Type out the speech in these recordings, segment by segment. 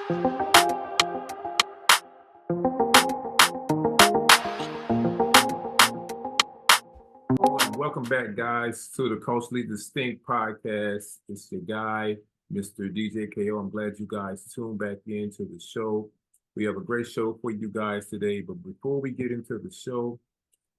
Welcome back, guys, to the Culturally Distinct podcast. It's your guy, Mr. DJ KO. I'm glad you guys tuned back into the show. We have a great show for you guys today. But before we get into the show,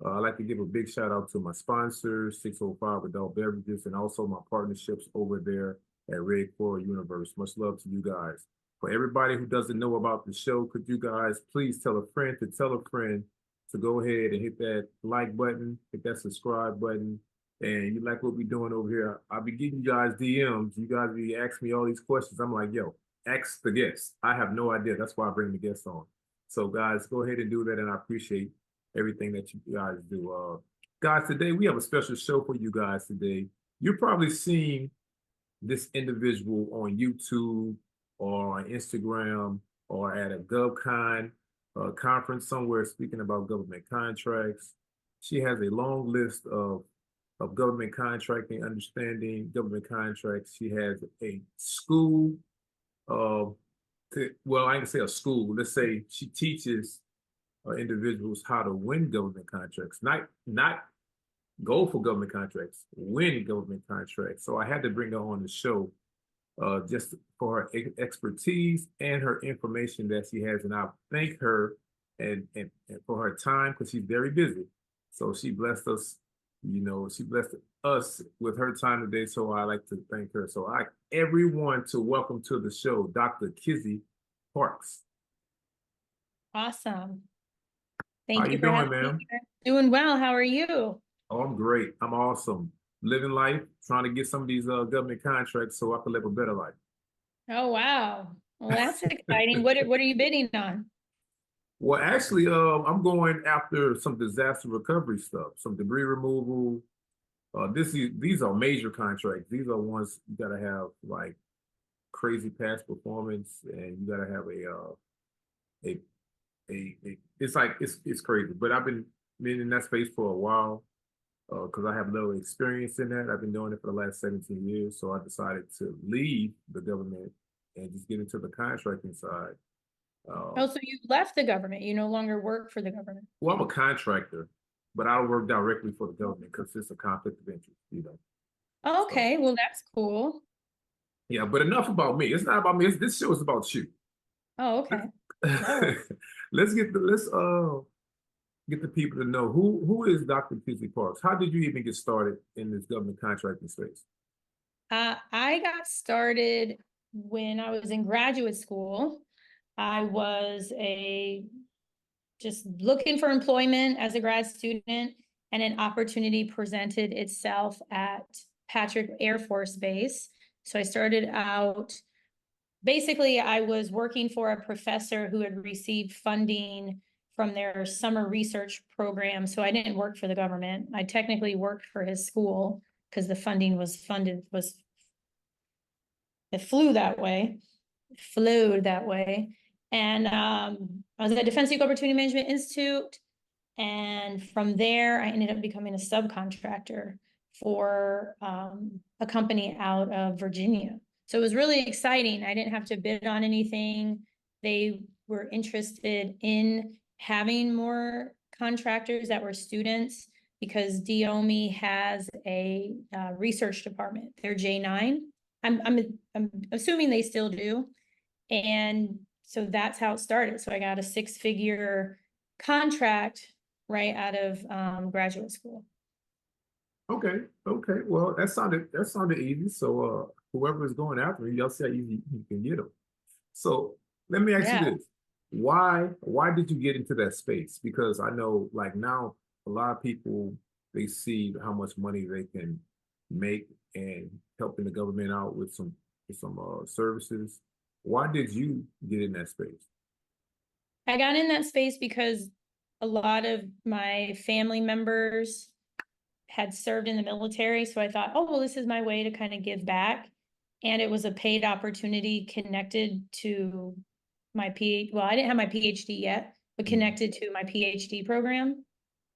I'd like to give a big shout out to my sponsors, 605 Adult Beverages, and also my partnerships over there at Red Coral Universe. Much love to you guys. For everybody who doesn't know about the show, could you guys please tell a friend to tell a friend to go ahead and hit that like button, hit that subscribe button, and you like what we're doing over here. I'll be giving you guys DMs. You guys be asking me all these questions. I'm like, yo, ask the guests. I have no idea. That's why I bring the guests on. So guys, go ahead and do that, and I appreciate everything that you guys do. Guys, today we have a special show for you guys today. You're probably seeing this individual on YouTube or on Instagram or at a GovCon conference somewhere speaking about government contracts. She has a long list of government contracting, understanding government contracts. She has a school well, I can say a school. Let's say she teaches individuals how to win government contracts, not go for government contracts, win government contracts. So I had to bring her on the show just for her expertise and her information that she has. And I thank her and for her time because she's very busy. So she blessed us, she blessed us with her time today. So I like to thank her. So I everyone to welcome to the show, Dr. Kizzy Parks. Awesome. How Thank you you for doing, having me ma'am? here. Doing well. How are you? Oh, I'm great. I'm awesome. Living life, trying to get some of these government contracts so I can live a better life. Oh, wow. Well, that's exciting. What are you bidding on? Well, actually, I'm going after some disaster recovery stuff, some debris removal. These are major contracts. These are ones you gotta have like crazy past performance, and you gotta have it's like it's crazy. But I've been in that space for a while because I have a little experience in that. I've been doing it for the last 17 years, so I decided to leave the government and just get into the contracting side. Oh, so you left the government. You no longer work for the government. Well, I'm a contractor, but I don't work directly for the government because it's a conflict of interest. So, Okay, well, that's cool. yeah, but enough about me. It's not about me. This show is about you. Oh, okay. Let's get the people to know who is Dr. Kizzy Parks. How did you even get started in this government contracting space? I got started when I was in graduate school. I was just looking for employment as a grad student, and an opportunity presented itself at Patrick Air Force Base. So I started out, basically, I was working for a professor who had received funding from their summer research program. So I didn't work for the government. I technically worked for his school because the funding it flew that way, flowed that way. And I was at Defense Equal Opportunity Management Institute. And from there, I ended up becoming a subcontractor for a company out of Virginia. So it was really exciting. I didn't have to bid on anything. They were interested in having more contractors that were students because DOME has a research department. They're J9. I'm assuming they still do. And so that's how it started. So I got a 6-figure contract right out of graduate school. Okay. Well, that sounded easy. So whoever is going after me, y'all see how easy you can get them. So let me ask you this. Why did you get into that space? Because I know like now a lot of people they see how much money they can make and helping the government out with some services. Why did you get in that space? I got in that space because a lot of my family members had served in the military. So I thought, oh, well, this is my way to kind of give back. And it was a paid opportunity connected to my PhD. Well, I didn't have my PhD yet, but connected to my PhD program.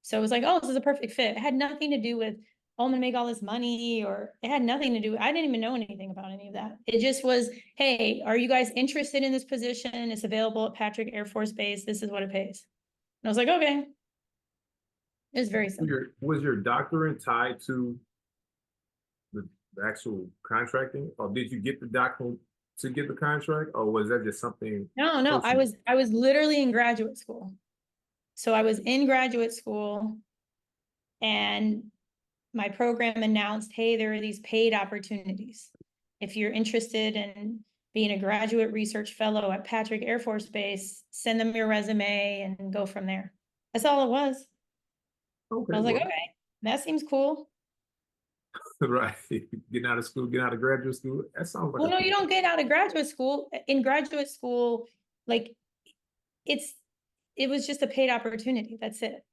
So it was like, oh, this is a perfect fit. It had nothing to do with oh, I'm gonna make all this money, or it had nothing to do. I didn't even know anything about any of that. It just was, hey, are you guys interested in this position? It's available at Patrick Air Force Base. This is what it pays. And I was like, okay. It was very simple. Was your doctorate tied to the actual contracting, or did you get the document to get the contract, or was that just something No, personal? I was literally in graduate school. So I was in graduate school, and my program announced, hey, there are these paid opportunities. If you're interested in being a graduate research fellow at Patrick Air Force Base, send them your resume and go from there. That's all it was. Okay, I was like, well, okay, that seems cool. right. Getting out of school, getting out of graduate school, that sounds like Well, a no, you cool. don't get out of graduate school. In graduate school, like it's it was just a paid opportunity. That's it.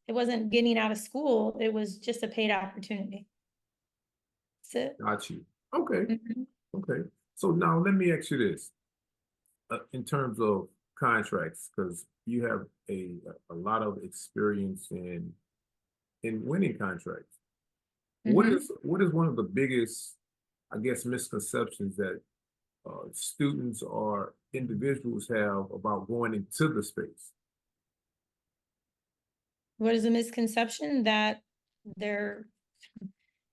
It wasn't getting out of school. It was just a paid opportunity. That's it. Got you. Okay, Mhm. okay. So now let me ask you this, in terms of contracts, because you have a lot of experience in winning contracts. Mhm. What is one of the biggest, I guess, misconceptions that students or individuals have about going into the space? What is a misconception that they're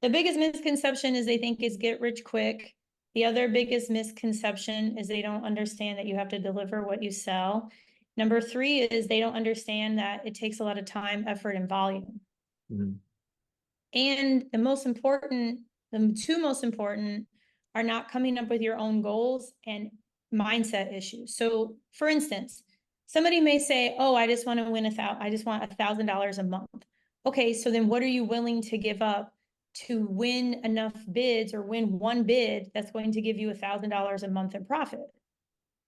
the biggest misconception is they think it's get rich quick. The other biggest misconception is they don't understand that you have to deliver what you sell. Number three is they don't understand that it takes a lot of time, effort, and volume. Mhm. And the two most important are not coming up with your own goals and mindset issues. So for instance, somebody may say, oh, I just want to I just want $1,000 a month. Okay, so then what are you willing to give up to win enough bids or win one bid that's going to give you $1,000 a month in profit?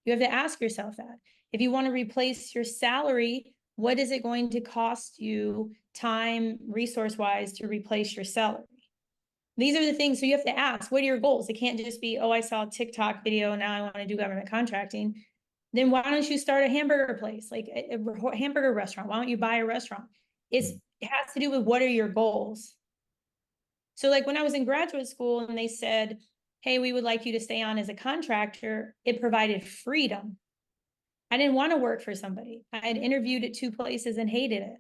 You have to ask yourself that. If you want to replace your salary, what is it going to cost you time, resource wise, to replace your salary? These are the things. So you have to ask, what are your goals? It can't just be, oh, I saw a TikTok video. Now I want to do government contracting. Then why don't you start a hamburger place, like a hamburger restaurant? Why don't you buy a restaurant? It has to do with what are your goals? So like when I was in graduate school and they said, hey, we would like you to stay on as a contractor, it provided freedom. I didn't want to work for somebody. I had interviewed at two places and hated it.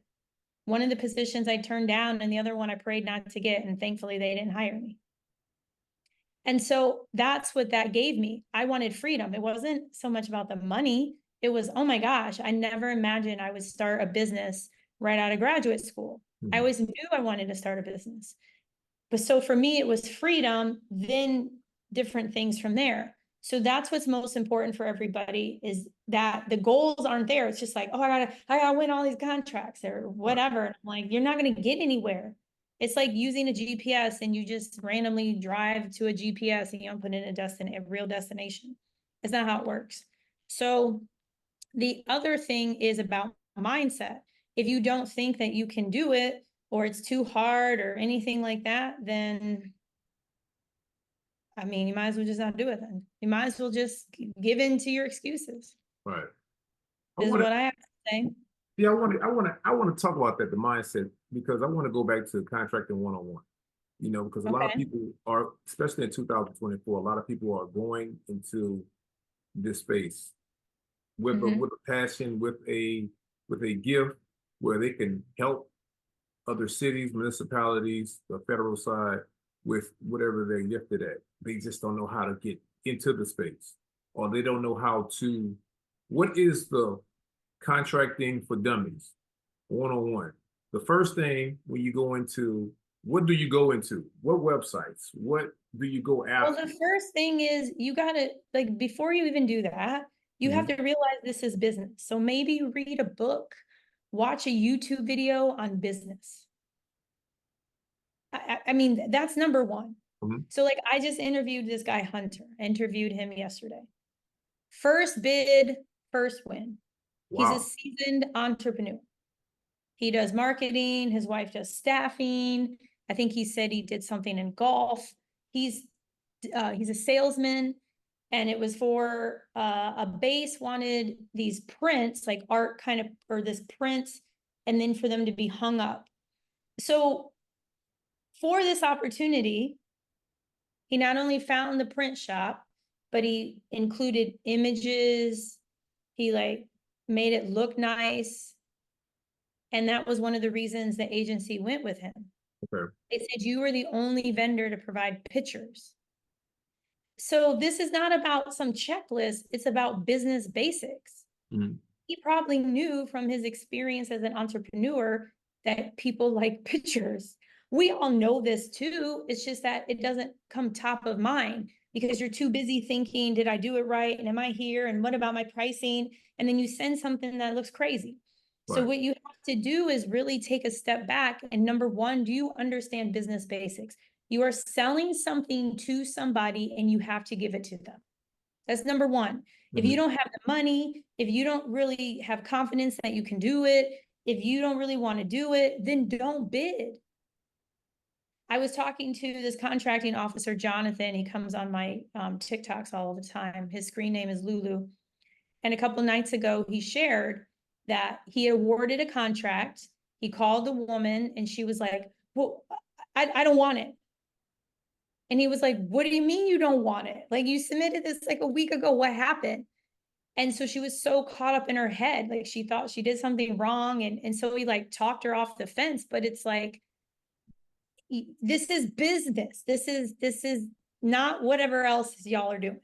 One of the positions I turned down, and the other one I prayed not to get. And thankfully, they didn't hire me. And so that's what that gave me. I wanted freedom. It wasn't so much about the money. It was, oh my gosh, I never imagined I would start a business right out of graduate school. I Mhm. always knew I wanted to start a business. But so for me, it was freedom, then different things from there. So that's what's most important for everybody is that the goals aren't there. It's just like, oh, I gotta win all these contracts or Right. whatever. And I'm like, you're not gonna get anywhere. It's like using a GPS and you just randomly drive to a GPS and you don't put in a real destination. It's not how it works. So the other thing is about mindset. If you don't think that you can do it, or it's too hard or anything like that, then I mean, you might as well just not do it then. You might as well just give in to your excuses, Right. I is want to, what I have to say. yeah, I want to talk about that, the mindset, because I want to go back to contracting one-on-one, because a lot of Okay. people are, especially in 2024, a lot of people are going into this space Mm-hmm. with a passion, with a gift where they can help other cities, municipalities, the federal side with whatever they're gifted at. They just don't know how to get into the space, or they don't know how to. What is the contracting for dummies 101? The first thing when you go into, what do you go into? What websites? What do you go Well, after? the first thing is you gotta, like, before you even do that, you have Mhm. to realize this is business. So maybe read a book, watch a YouTube video on business. I mean, that's number one. Mhm. So like I just interviewed this guy, Hunter, interviewed him yesterday. First bid, first win. He's a Wow. seasoned entrepreneur. He does marketing, his wife does staffing. I think he said he did something in golf. He's he's a salesman, and it was for a base wanted these prints, like art kind of, or this prints, and then for them to be hung up. So for this opportunity, he not only found the print shop, but he included images. He like made it look nice. And that was one of the reasons the agency went with him. Okay. They said, you were the only vendor to provide pictures. So this is not about some checklist. It's about business basics. Mm-hmm. He probably knew from his experience as an entrepreneur that people like pictures. We all know this too. It's just that it doesn't come top of mind because you're too busy thinking, did I do it right? And am I here? And what about my pricing? And then you send something that looks crazy. Right. So what you have to do is really take a step back. And number one, do you understand business basics? You are selling something to somebody and you have to give it to them. That's number one. Mm-hmm. If you don't have the money, if you don't really have confidence that you can do it, if you don't really want to do it, then don't bid. I was talking to this contracting officer, Jonathan. He comes on my TikToks all the time. His screen name is Lulu. And a couple of nights ago, he shared that he awarded a contract. He called the woman and she was like, well, I don't want it. And he was like, what do you mean you don't want it? Like, you submitted this like a week ago. What happened? And so she was so caught up in her head. Like, she thought she did something wrong. And so we like talked her off the fence, but it's like, this is business. This is not whatever else y'all are doing.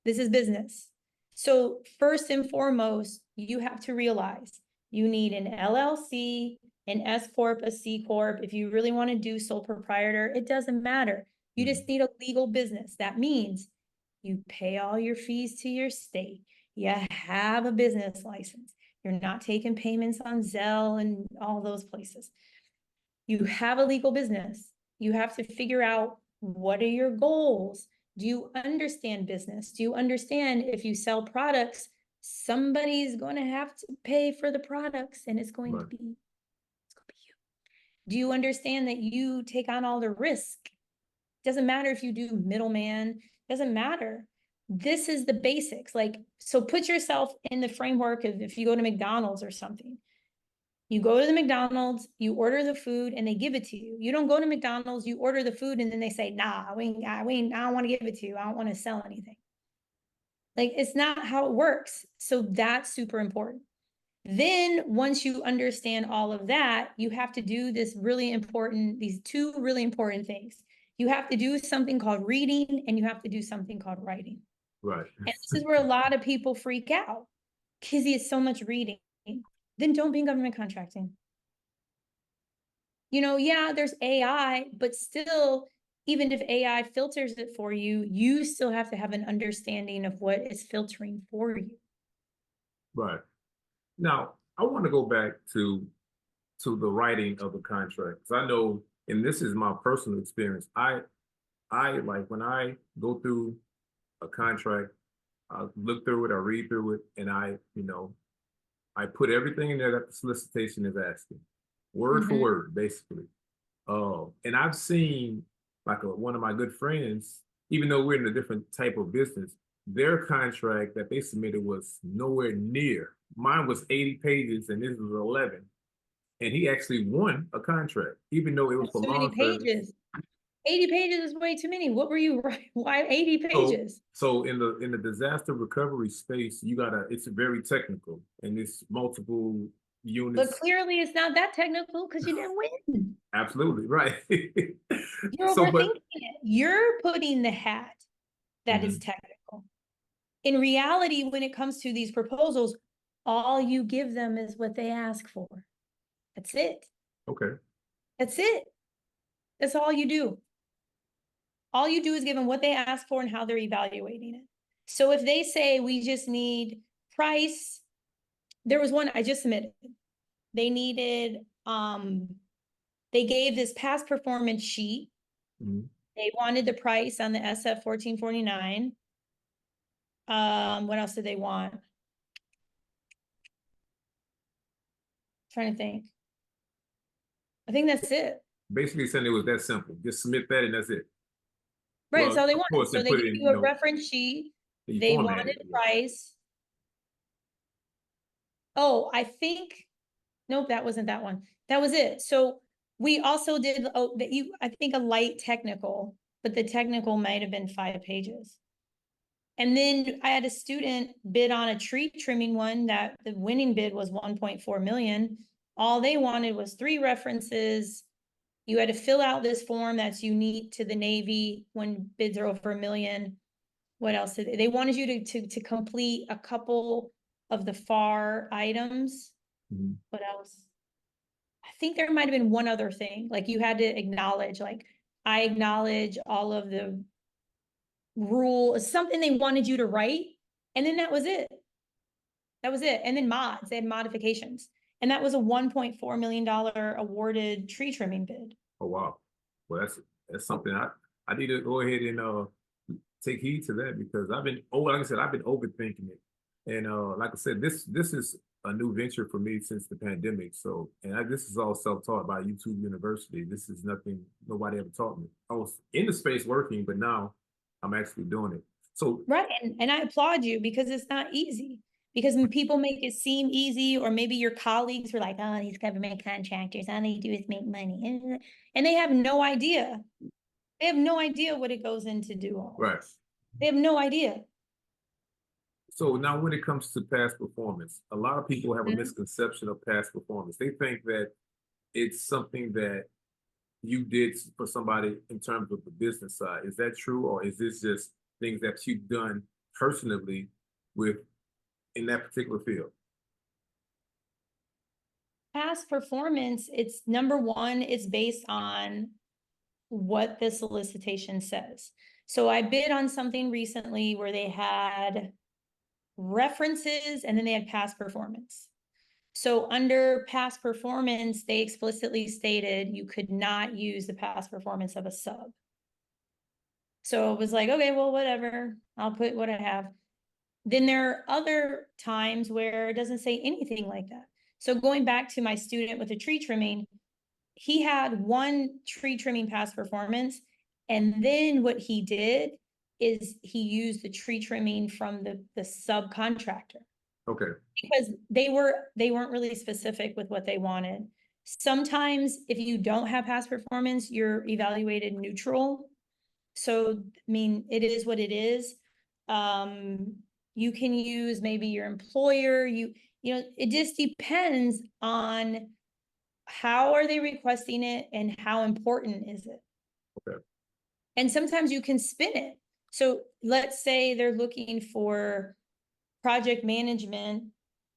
This is business. So first and foremost, you have to realize you need an LLC, an S Corp, a C Corp. If you really want to do sole proprietor, it doesn't matter. You just need a legal business. That means you pay all your fees to your state. You have a business license. You're not taking payments on Zelle and all those places. You have a legal business. You have to figure out, what are your goals? Do you understand business? Do you understand if you sell products, somebody's going to have to pay for the products and it's going to be you. Do you understand that you take on all the risk? Doesn't matter if you do middleman, doesn't matter. This is the basics. Like, so put yourself in the framework of if you go to McDonald's or something. You go to the McDonald's, you order the food and they give it to you. You don't go to McDonald's, you order the food and then they say, nah, I don't want to give it to you. I don't want to sell anything. Like, it's not how it works. So that's super important. Then once you understand all of that, you have to do these two really important things. You have to do something called reading and you have to do something called writing. Right. And this is where a lot of people freak out. Kizzy, it's so much reading. Then don't be in government contracting. You know, yeah, there's AI, but still, even if AI filters it for you, you still have to have an understanding of what it's filtering for you. Right. Now, I want to go back to the writing of the contract. Because I know, and this is my personal experience, I like when I go through a contract, I look through it, I read through it, and I put everything in there that the solicitation is asking, word for word, basically. And I've seen like one of my good friends, even though we're in a different type of business, their contract that they submitted was nowhere near. Mine was 80 pages and this was 11. And he actually won a contract, even though it was for long pages. 80 pages is way too many. What were you writing? Why 80 pages? So in the disaster recovery space, it's very technical and it's multiple units. But clearly it's not that technical because you didn't win. Absolutely, right. You're overthinking it. You're putting the hat that is technical. In reality, when it comes to these proposals, all you give them is what they ask for. That's it. Okay. That's it. That's all you do. All you do is give them what they ask for and how they're evaluating it. So if they say we just need price, there was one I just submitted. They needed, they gave this past performance sheet. They wanted the price on the SF 1449. What else did they want? Trying to think. I think that's it. Basically saying it was that simple. Just submit that and that's it. Right, that's all they wanted. So they gave you a reference sheet. They wanted price. Oh, I think, nope, that wasn't that one. That was it. So We also did, I think a light technical, but the technical might have been 5 pages. And then I had a student bid on a tree trimming one that the winning bid was 1.4 million. All they wanted was 3 references. You had to fill out this form that's unique to the Navy when bids are over $1 million. What else did they wanted you to complete a couple of the FAR items. Mhm. What else? I think there might have been one other thing. Like you had to acknowledge, like, I acknowledge all of the rules, something they wanted you to write. And then that was it. That was it. And then mods, they had modifications. And that was a $1.4 million awarded tree trimming bid. Oh wow. Well, that's something I need to go ahead and take heed to that because like I said, I've been overthinking it. And like I said, this is a new venture for me since the pandemic. So, this is all self-taught by YouTube University. This is nothing nobody ever taught me. I was in the space working, but now I'm actually doing it. So, Right. And I applaud you because it's not easy. Because when people make it seem easy, or maybe your colleagues were like, oh, these government contractors, all they do is make money. And they have no idea. They have no idea what it goes into do all right. this. They have no idea. So now when it comes to past performance, a lot of people have a misconception of past performance. They think that it's something that you did for somebody in terms of the business side. Is that true, or is this just things that you've done personally with in that particular field? Past performance, it's number one, it's based on what the solicitation says. So I bid on something recently where they had references and then they had past performance. So under past performance, they explicitly stated you could not use the past performance of a sub. So it was like, okay, well, whatever, I'll put what I have. Then there are other times where it doesn't say anything like that. So going back to my student with the tree trimming, he had one tree trimming past performance. And then what he did is he used the tree trimming from the subcontractor. Okay. Because they weren't really specific with what they wanted. Sometimes if you don't have past performance, you're evaluated neutral. So, I mean, it is what it is. You can use maybe your employer, you know, it just depends on how are they requesting it and how important is it. Okay. And sometimes you can spin it. So let's say they're looking for project management,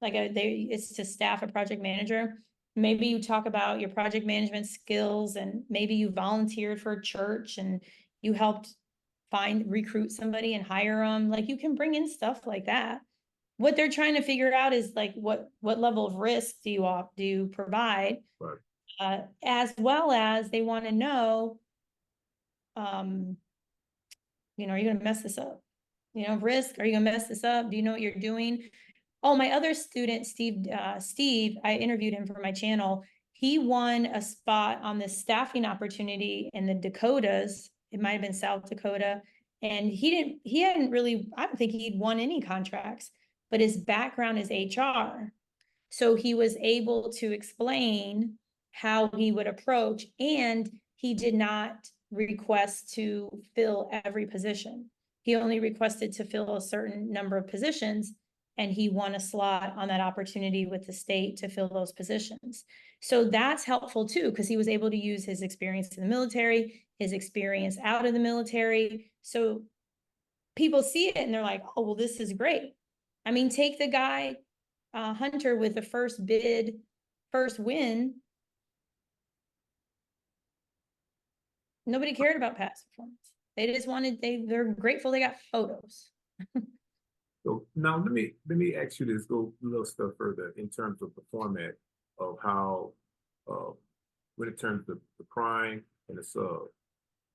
like it's to staff a project manager. Maybe you talk about your project management skills, and maybe you volunteered for a church and you helped recruit somebody and hire them. Like you can bring in stuff like that. What they're trying to figure out is like what level of risk do you provide, Right. as well as they want to know, um, you know, are you going to mess this up? You know, risk. Are you going to mess this up? Do you know what you're doing? Oh, my other student, Steve, I interviewed him for my channel. He won a spot on this staffing opportunity in the Dakotas. It might have been South Dakota. And he hadn't really, I don't think he'd won any contracts, but his background is HR. So he was able to explain how he would approach, and he did not request to fill every position. He only requested to fill a certain number of positions, and he won a slot on that opportunity with the state to fill those positions. So that's helpful too, because he was able to use his experience in the military, his experience out of the military. So people see it and they're like, oh, well, this is great. I mean, take the guy, Hunter, with the first bid, first win. Nobody cared about past performance. They just wanted, they're grateful they got photos. So now let me ask you this, go a little step further in terms of the format of how when it terms of the prime and the sub.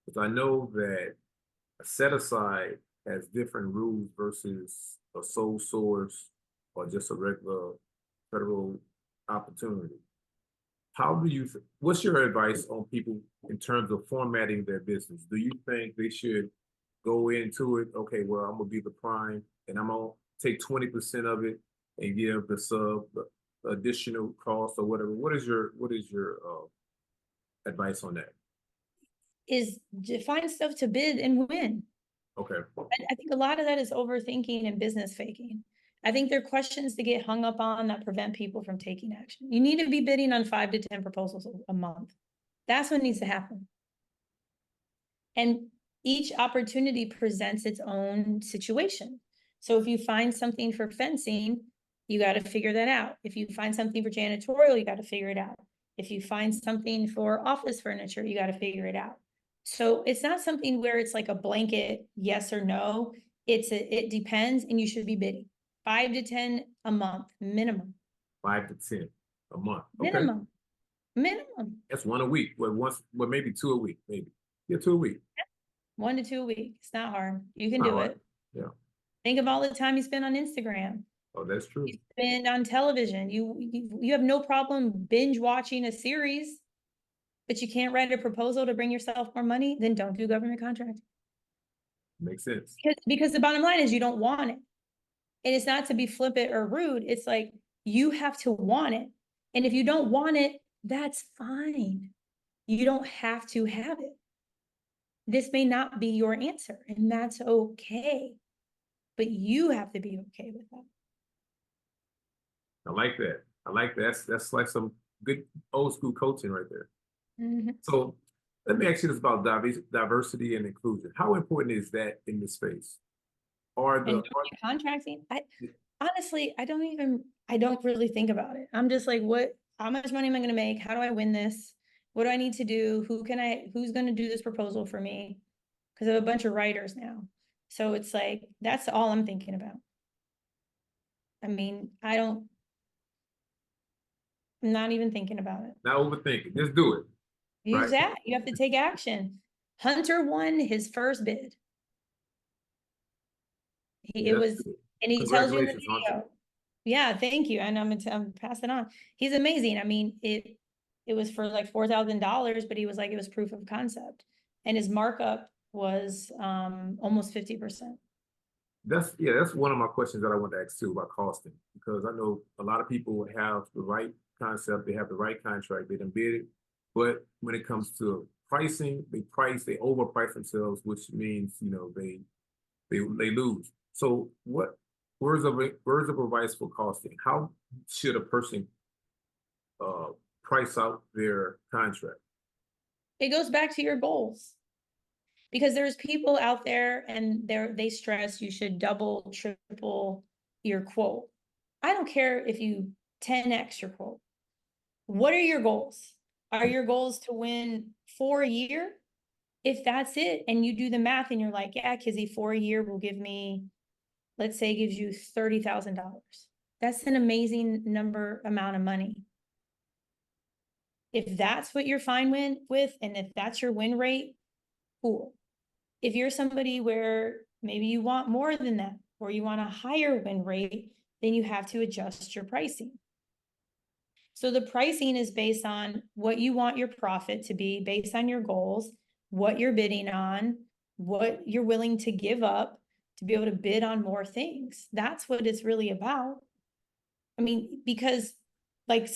Because I know that a set aside has different rules versus a sole source or just a regular federal opportunity. What's your advice on people in terms of formatting their business? Do you think they should go into it, okay, well, I'm gonna be the prime and I'm gonna take 20% of it and give the sub the additional cost or whatever? What is your advice on that? Is find stuff to bid and win. Okay. I think a lot of that is overthinking and business faking. I think there are questions to get hung up on that prevent people from taking action. You need to be bidding on 5 to 10 proposals a month. That's what needs to happen. And each opportunity presents its own situation. So if you find something for fencing, you got to figure that out. If you find something for janitorial, you got to figure it out. If you find something for office furniture, you got to figure it out. So it's not something where it's like a blanket yes or no. It depends, and you should be bidding 5 to 10 a month minimum. 5 to 10 a month. Okay. Minimum. That's one a week. Well, maybe 2 a week, maybe. Yeah, 2 a week. 1 to 2 a week. It's not hard. You can Not do hard. it. Yeah. Think of all the time you spend on Instagram. Oh, that's true. You spend on television. You have no problem binge watching a series, but you can't write a proposal to bring yourself more money, then don't do government contracting. Makes sense. Because the bottom line is you don't want it. And it's not to be flippant or rude. It's like you have to want it. And if you don't want it, that's fine. You don't have to have it. This may not be your answer, and that's okay. But you have to be okay with that. I like that. I like that. That's like some good old school coaching right there. Mhm. So let me ask you this about diversity and inclusion. How important is that in this space? And contracting, honestly, I don't really think about it. I'm just like, how much money am I going to make? How do I win this? What do I need to do? Who's going to do this proposal for me? Because I have a bunch of writers now. So it's like, that's all I'm thinking about. I mean, I'm not even thinking about it. Not overthinking. Just do it. Use Right? that. You have to take action. Hunter won his first bid. Yeah, And he tells you in the congratulations, Hunter. video. Yeah, thank you. And I'm passing on. He's amazing. I mean, it was for like $4,000, but he was like, it was proof of concept. And his markup was almost 50%. That's one of my questions that I want to ask too about costing, because I know a lot of people have the right concept, they have the right contract, they done bid it, but when it comes to pricing, they overprice themselves, which means they lose. So what words of advice for costing? How should a person price out their contract? It goes back to your goals. Because there's people out there and they stress you should double, triple your quote. I don't care if you 10x your quote. What are your goals? Are your goals to win 4 a year? If that's it, and you do the math and you're like, yeah, Kizzy, 4 a year will give me, let's say, gives you $30,000. That's an amazing amount of money. If that's what you're fine with, and if that's your win rate, cool. If you're somebody where maybe you want more than that, or you want a higher win rate, then you have to adjust your pricing. So the pricing is based on what you want your profit to be, based on your goals, what you're bidding on, what you're willing to give up to be able to bid on more things. That's what it's really about. I mean, because like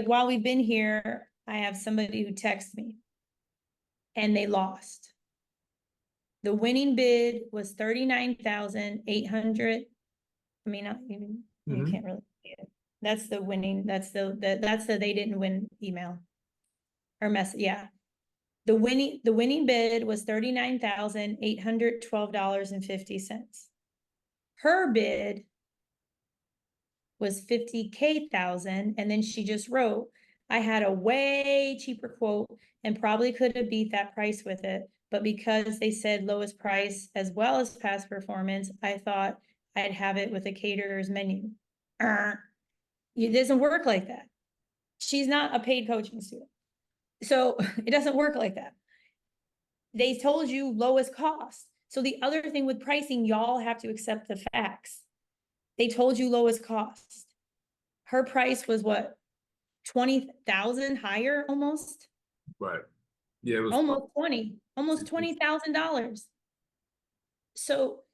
while we've been here, I have somebody who texts me and they lost. The winning bid was 39,800. I mean, not even, you can't really see it. That's the winning, that's the they didn't win email or message. Yeah. The winning bid was $39,812.50. Her bid was 50,000, and then she just wrote, I had a way cheaper quote and probably could have beat that price with it, but because they said lowest price as well as past performance, I thought I'd have it with a caterer's menu. It doesn't work like that. She's not a paid coaching student. So it doesn't work like that. They told you lowest cost. So the other thing with pricing, y'all have to accept the facts. They told you lowest cost. Her price was what? 20,000 higher almost? Right. Yeah, it was almost $20,000. So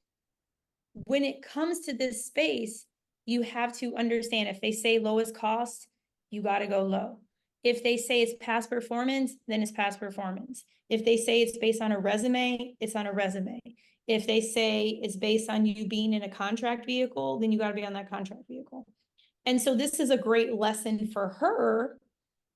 when it comes to this space, you have to understand if they say lowest cost, you got to go low. If they say it's past performance, then it's past performance. If they say it's based on a resume, it's on a resume. If they say it's based on you being in a contract vehicle, then you got to be on that contract vehicle. And so this is a great lesson for her,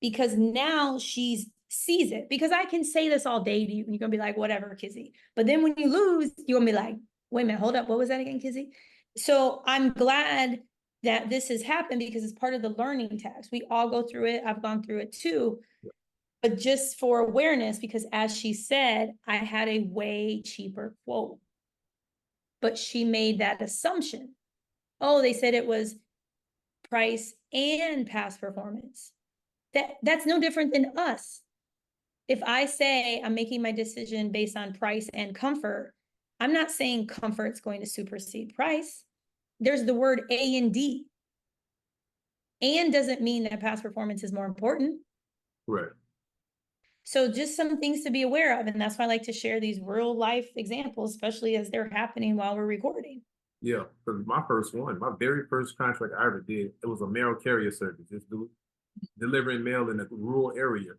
because now she sees it. Because I can say this all day to you, and you're gonna be like, whatever, Kizzy. But then when you lose, you're gonna be like, wait a minute, hold up, what was that again, Kizzy? So I'm glad that this has happened, because it's part of the learning tax. We all go through it. I've gone through it too. But just for awareness, because as she said, I had a way cheaper quote. But she made that assumption. Oh, they said it was price and past performance. That's no different than us. If I say I'm making my decision based on price and comfort, I'm not saying comfort's going to supersede price. There's the word A and D. And doesn't mean that past performance is more important. Right. So just some things to be aware of. And that's why I like to share these real life examples, especially as they're happening while we're recording. Yeah, because my very first contract I ever did, it was a mail carrier service. It's delivering mail in a rural area,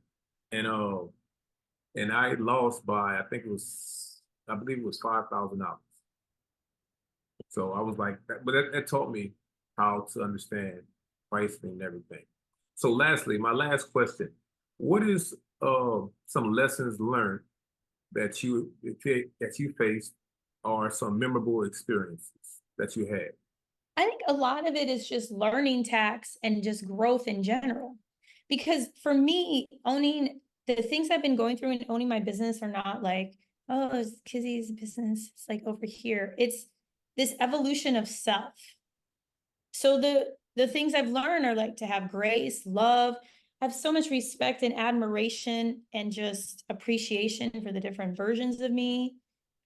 and I lost by, I believe it was $5,000. So I was like, but that taught me how to understand pricing and everything. So lastly, my last question: what is some lessons learned that you faced, or some memorable experiences that you had? I think a lot of it is just learning tax and just growth in general. Because for me, owning the things I've been going through and owning my business are not like, oh, it's Kizzy's business. It's like over here. It's this evolution of self. So the things I've learned are like to have grace, love. I have so much respect and admiration and just appreciation for the different versions of me,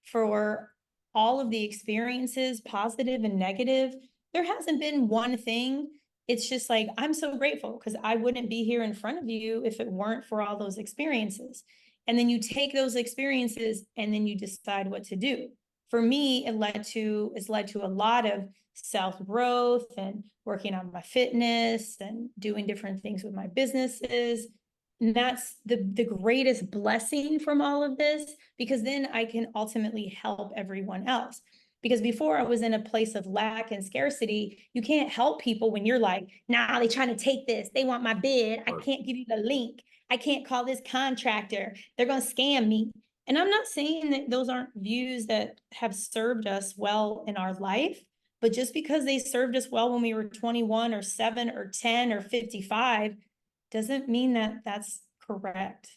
for all of the experiences, positive and negative. There hasn't been one thing. It's just like, I'm so grateful, because I wouldn't be here in front of you if it weren't for all those experiences. And then you take those experiences and then you decide what to do. For me, it's led to a lot of self-growth and working on my fitness and doing different things with my businesses. And that's the greatest blessing from all of this, because then I can ultimately help everyone else. Because before I was in a place of lack and scarcity, you can't help people when you're like, nah, they trying to take this. They want my bid. I can't give you the link. I can't call this contractor. They're going to scam me. And I'm not saying that those aren't views that have served us well in our life, but just because they served us well when we were 21 or 7 or 10 or 55 doesn't mean that that's correct.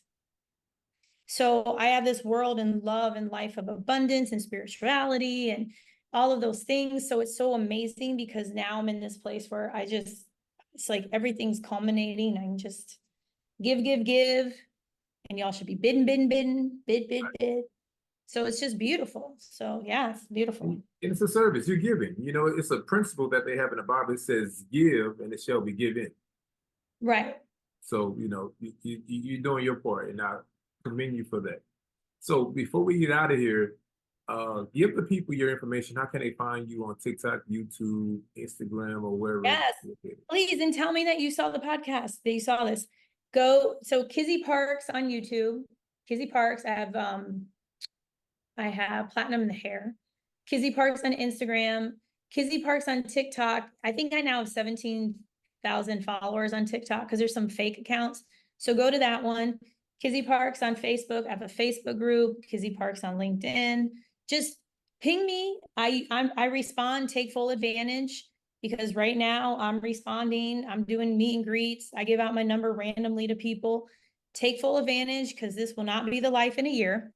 So I have this world and love and life of abundance and spirituality and all of those things. So it's so amazing, because now I'm in this place where it's like everything's culminating. I can just give, and y'all should be bidding, bid. So it's just beautiful. So yeah, it's beautiful. And it's a service you're giving. It's a principle that they have in the Bible. It says, "Give, and it shall be given." Right. So you're doing your part, and I commend you for that. So before we get out of here, give the people your information. How can they find you on TikTok, YouTube, Instagram, or wherever? Yes, please. And tell me that you saw the podcast, that you saw this. So Kizzy Parks on YouTube. Kizzy Parks. I have platinum in the hair. Kizzy Parks on Instagram. Kizzy Parks on TikTok. I think I now have 17,000 followers on TikTok, because there's some fake accounts. So go to that one. Kizzy Parks on Facebook. I have a Facebook group. Kizzy Parks on LinkedIn. Just ping me. I respond. Take full advantage, because right now I'm responding. I'm doing meet and greets. I give out my number randomly to people. Take full advantage, because this will not be the life in a year.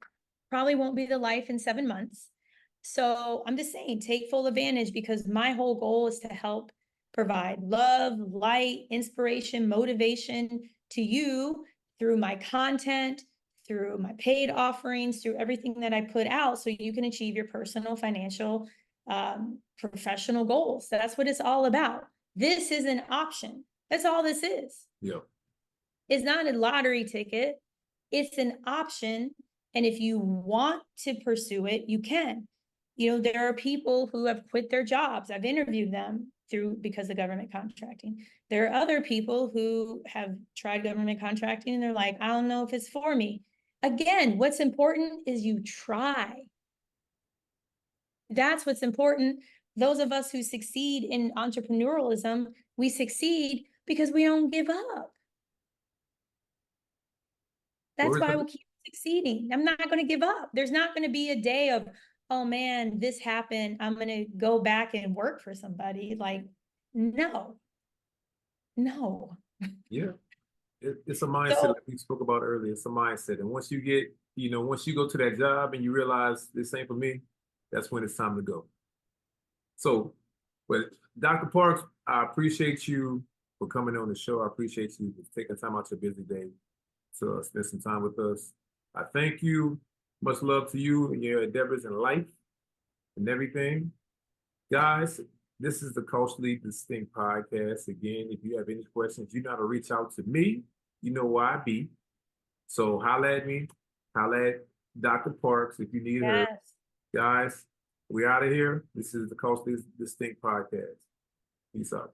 Probably won't be the life in 7 months. So I'm just saying, take full advantage, because my whole goal is to help provide love, light, inspiration, motivation to you through my content, through my paid offerings, through everything that I put out, so you can achieve your personal, financial, professional goals. That's what it's all about. This is an option. That's all this is. Yeah. It's not a lottery ticket. It's an option. And if you want to pursue it, you can. There are people who have quit their jobs. I've interviewed them because of government contracting. There are other people who have tried government contracting and they're like, I don't know if it's for me. Again, what's important is you try. That's what's important. Those of us who succeed in entrepreneurialism, we succeed because we don't give up. That's why we keep succeeding. I'm not going to give up. There's not going to be a day of, oh man, this happened, I'm going to go back and work for somebody. Like, no. Yeah. It's a mindset So, like we spoke about earlier. It's a mindset. And once you get, once you go to that job and you realize this ain't for me, that's when it's time to go. So, but Dr. Parks, I appreciate you for coming on the show. I appreciate you for taking time out your busy day to spend some time with us. I thank you. Much love to you and your endeavors in life and everything. Guys, this is the Culturally Distinct Podcast. Again, if you have any questions, you know how to reach out to me. You know where I be. So holla at me. Holla at Dr. Parks if you need her. Guys, we out of here. This is the Culturally Distinct Podcast. Peace out.